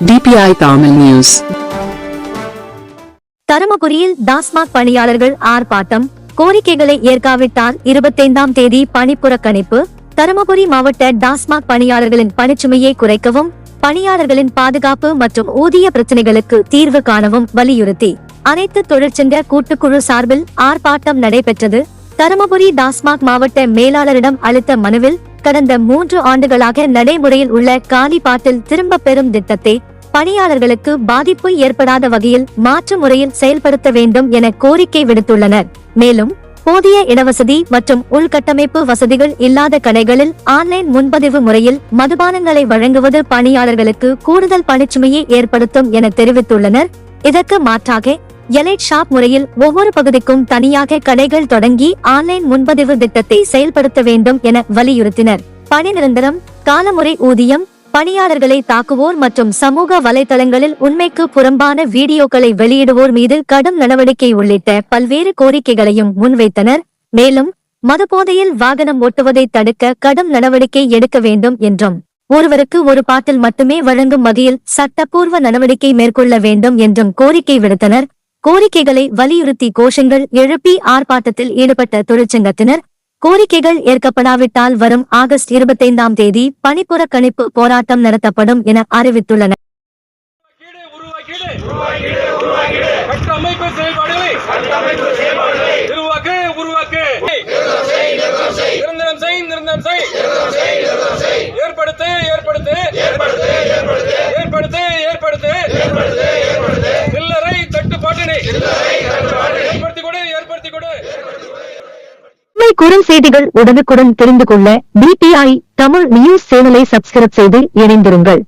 DPI Tamil News. தருமபுரியில் டாஸ்மாக் பணியாளர்கள் ஆர்ப்பாட்டம். கோரிக்கைகளை ஏற்காவிட்டால் 25ஆம் தேதி பணிப்புறக்கணிப்பு. தருமபுரி மாவட்ட டாஸ்மாக் பணியாளர்களின் பணிச்சுமையை குறைக்கவும், பணியாளர்களின் பாதுகாப்பு மற்றும் ஊதிய பிரச்சினைகளுக்கு தீர்வு காணவும் வலியுறுத்தி அனைத்து தொழிற்சங்க கூட்டுக்குழு சார்பில் ஆர்ப்பாட்டம் நடைபெற்றது. தருமபுரி டாஸ்மாக் மாவட்ட மேலாளரிடம் அளித்த மனுவில் கடந்த 3 ஆண்டுகளாக நடைமுறையில் உள்ள காலி பாட்டில் திரும்ப பெறும் திட்டத்தை பணியாளர்களுக்கு பாதிப்பு ஏற்படாத வகையில் மாற்று முறையில் செயல்படுத்த வேண்டும் என கோரிக்கை விடுத்துள்ளனர். மேலும் போதிய இடவசதி மற்றும் உள்கட்டமைப்பு வசதிகள் இல்லாத கடைகளில் ஆன்லைன் முன்பதிவு முறையில் மதுபானங்களை வழங்குவது பணியாளர்களுக்கு கூடுதல் பணிச்சுமையை ஏற்படுத்தும் என தெரிவித்துள்ளனர். இதற்கு மாற்றாக எலைட் ஷாப் முறையில் ஒவ்வொரு பகுதிக்கும் தனியாக கடைகள் தொடங்கி ஆன்லைன் முன்பதிவு திட்டத்தை செயல்படுத்த வேண்டும் என வலியுறுத்தினர். பணி நிரந்தரம், காலமுறை ஊதியம், பணியாளர்களை தாக்குவோர் மற்றும் சமூக வலைதளங்களில் உண்மைக்கு புறம்பான வீடியோக்களை வெளியிடுவோர் மீது கடும் நடவடிக்கை உள்ளிட்ட பல்வேறு கோரிக்கைகளையும் முன்வைத்தனர். மேலும் மதுபோதையில் வாகனம் ஓட்டுவதை தடுக்க கடும் நடவடிக்கை எடுக்க வேண்டும் என்றும், ஒருவருக்கு ஒரு பாட்டில் மட்டுமே வழங்கும் வகையில் சட்டப்பூர்வ நடவடிக்கை மேற்கொள்ள வேண்டும் என்றும் கோரிக்கை விடுத்தனர். கோரிக்கைகளை வலியுறுத்தி கோஷங்கள் எழுப்பி ஆர்ப்பாட்டத்தில் ஈடுபட்ட தொழிற்சங்கத்தினர் கோரிக்கைகள் ஏற்கப்படாவிட்டால் வரும் ஆகஸ்ட் 25ஆம் தேதி பணிப்புறக்கணிப்பு போராட்டம் நடத்தப்படும் என அறிவித்துள்ளனர். குறும் செய்திகள் உடனுக்குடன் தெரிந்து கொள்ள DPI தமிழ் நியூஸ் சேனலை சப்ஸ்கிரைப் செய்து இணைந்திருங்கள்.